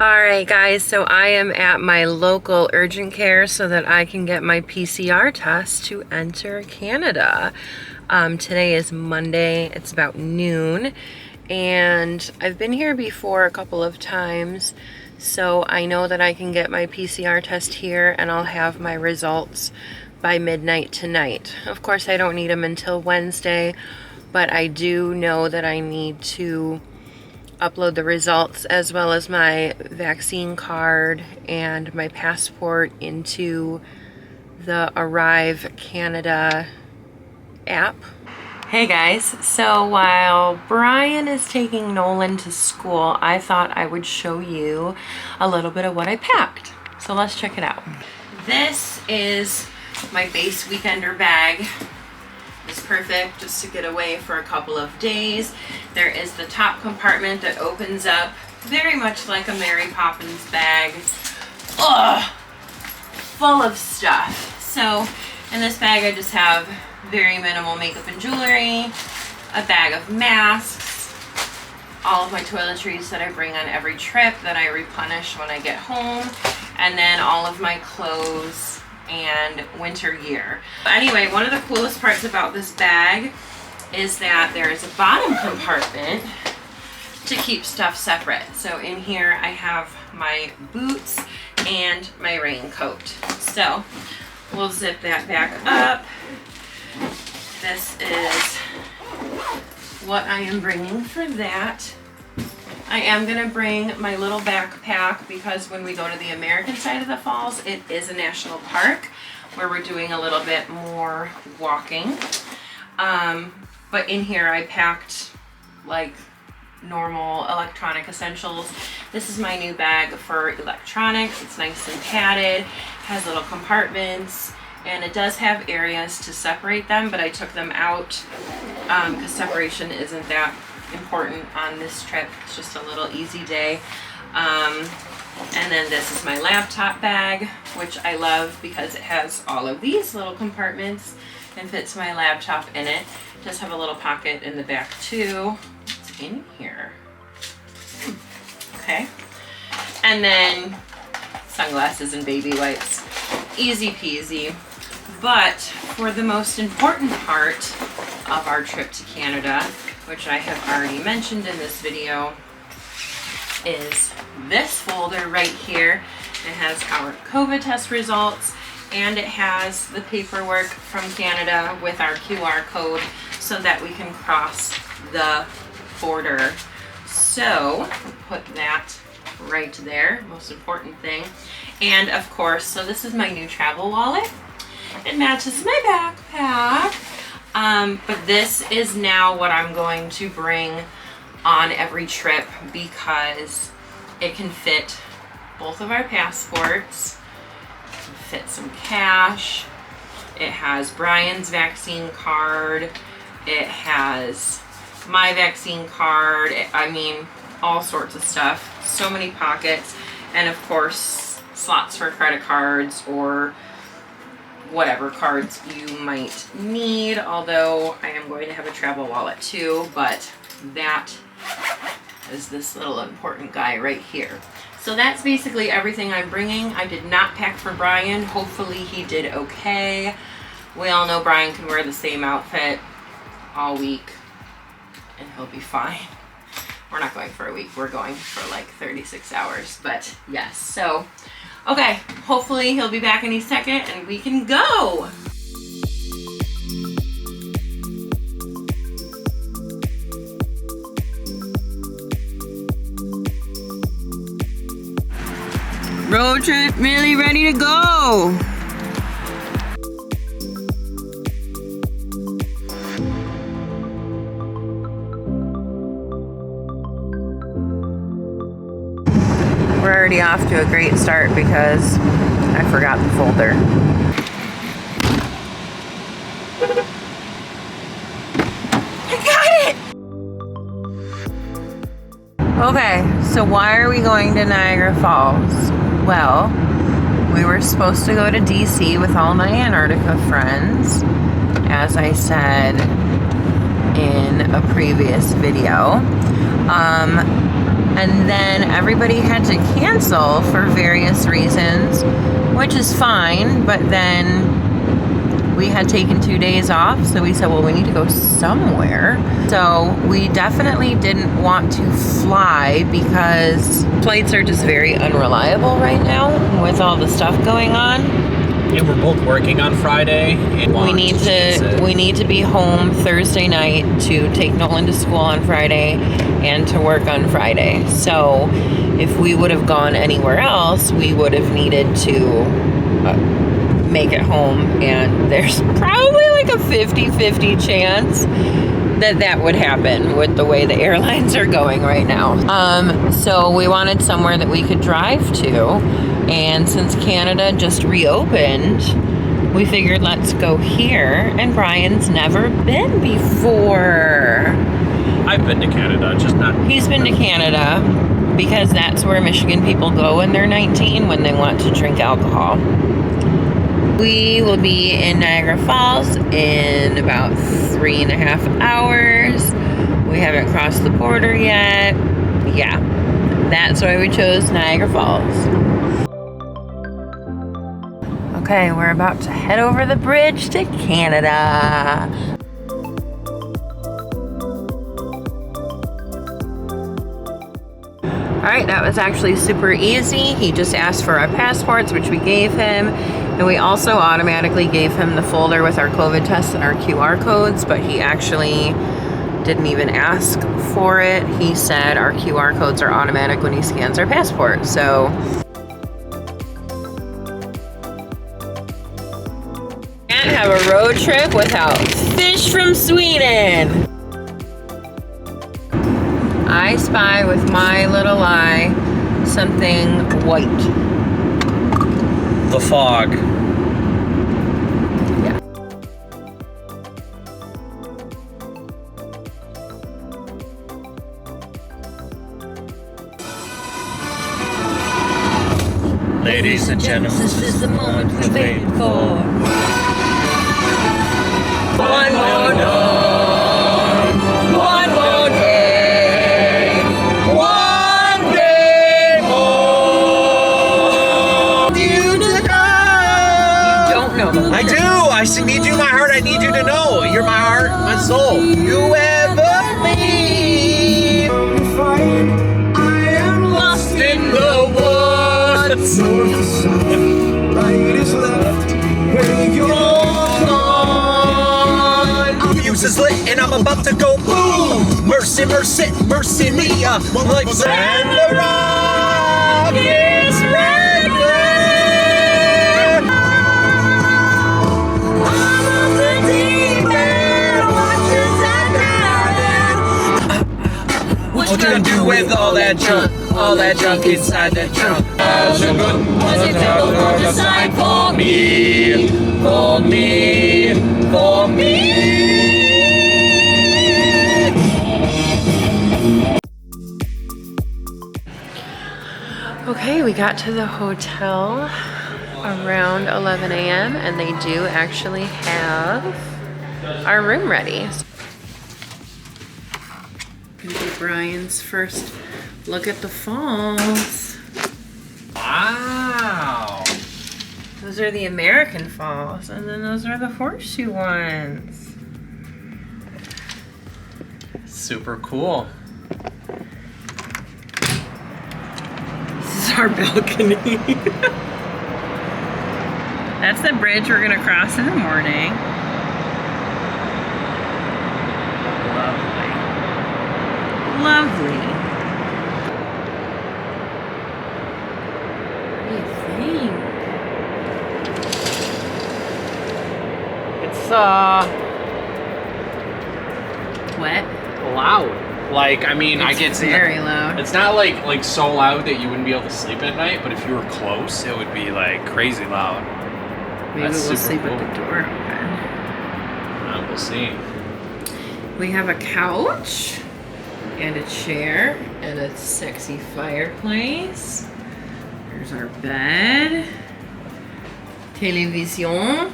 Alright guys, so I am at my local urgent care so that I can get my PCR test to enter Canada. Today is Monday, it's about noon, and I've been here before a couple of times, so I know that I can get my PCR test here and I'll have my results by midnight tonight. Of course, I don't need them until Wednesday, but I do know that I need to upload the results as well as my vaccine card and my passport into the Arrive Canada app. Hey guys, so while Brian is taking Nolan to school, I thought I would show you a little bit of what I packed. So let's check it out. This is my base weekender bag. It's perfect just to get away for a couple of days. There is the top compartment that opens up very much like a Mary Poppins bag. Ugh, full of stuff. So in this bag I just have very minimal makeup and jewelry, a bag of masks, all of my toiletries that I bring on every trip that I replenish when I get home, and then all of my clothes and winter gear. Anyway, one of the coolest parts about this bag is that there is a bottom compartment to keep stuff separate. So in here I have my boots and my raincoat. So we'll zip that back up. This is what I am bringing for that. I am gonna bring my little backpack because when we go to the American side of the falls, it is a national park where we're doing a little bit more walking. But in here I packed like normal electronic essentials. This is my new bag for electronics. It's nice and padded, has little compartments, and it does have areas to separate them, but I took them out because separation isn't that important on this trip. It's just a little easy day. And then this is my laptop bag, which I love because it has all of these little compartments and fits my laptop in it. It does have a little pocket in the back too. What's in here? Okay. And then sunglasses and baby wipes. Easy peasy. But for the most important part of our trip to Canada, which I have already mentioned in this video, is this folder right here. It has our COVID test results and it has the paperwork from Canada with our QR code so that we can cross the border. So put that right there, most important thing. And of course, so this is my new travel wallet. It matches my backpack. But this is now what I'm going to bring on every trip because it can fit both of our passports, it can fit some cash, it has Brian's vaccine card, it has my vaccine card, I mean, all sorts of stuff, so many pockets, and of course, slots for credit cards or whatever cards you might need, although I am going to have a travel wallet too, but that is this little important guy right here. So that's basically everything I'm bringing. I did not pack for Brian. Hopefully he did okay. We all know Brian can wear the same outfit all week and he'll be fine. We're not going for a week, we're going for like 36 hours, but yes, so okay, hopefully he'll be back any second and we can go. Road trip really ready to go. We're already off to a great start because I forgot the folder. I got it! Okay, so why are we going to Niagara Falls? Well, we were supposed to go to DC with all my Antarctica friends, as I said in a previous video. And then everybody had to cancel for various reasons, which is fine, but then we had taken 2 days off, so we said, well, we need to go somewhere. So we definitely didn't want to fly because flights are just very unreliable right now with all the stuff going on. And we're both working on Friday. And we need to be home Thursday night to take Nolan to school on Friday and to work on Friday. So if we would have gone anywhere else, we would have needed to make it home, and there's probably like a 50-50 chance that would happen with the way the airlines are going right now. So we wanted somewhere that we could drive to, and since Canada just reopened, we figured let's go here, and Brian's never been before. I've been to Canada, just not... He's been to Canada because that's where Michigan people go when they're 19 when they want to drink alcohol. We will be in Niagara Falls in about 3.5 hours. We haven't crossed the border yet. Yeah, that's why we chose Niagara Falls. Okay, we're about to head over the bridge to Canada. Alright, that was actually super easy. He just asked for our passports, which we gave him. And we also automatically gave him the folder with our COVID tests and our QR codes, but he actually didn't even ask for it. He said our QR codes are automatic when he scans our passport. So can't have a road trip without fish from Sweden. I spy with my little eye something white. The fog. Yeah. Ladies and gentlemen, this is the moment we've waited for. One more night, one more day, one day more. You don't know. I do. I need you, my heart. I need you to know. You're my heart, my soul. You ever leave? I am lost in the woods. North is south, right is left. Where you're gone. Fuse is lit and I'm about to go boom. Mercy, mercy, mercy me. Like and the rock is right there. I'm on the deep end, watches that down. What you gonna do with all that junk? All that junk inside that trunk. Was it devil or decide for me? For me, for me. Okay, we got to the hotel around 11 a.m. and they do actually have our room ready. Gonna be Brian's first look at the falls. Wow. Those are the American falls, and then those are the horseshoe ones. Super cool. This is our balcony. That's the bridge we're gonna cross in the morning. Lovely. Lovely. What do you think? It's Wet? loud. Like, I mean, I It's get very loud. It's not like so loud that you wouldn't be able to sleep at night, but if you were close, it would be like crazy loud. Maybe That's we'll super sleep cool. with the door open. We'll see. We have a couch and a chair and a sexy fireplace. There's our bed. Television.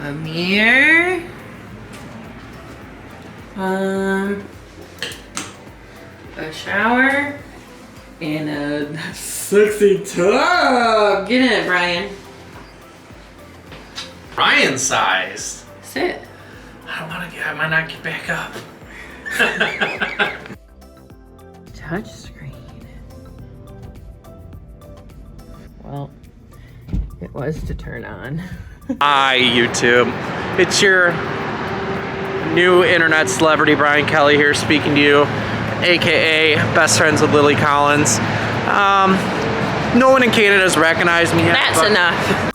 A mirror. A shower and a sexy tub. Get in it, Brian. Brian sized. Sit. I don't want to get. I might not get back up. Touch screen. Well, it was to turn on. Hi, YouTube. It's your new internet celebrity, Brian Kelly here, speaking to you, aka best friends with Lily Collins. No one in Canada has recognized me yet. That's enough.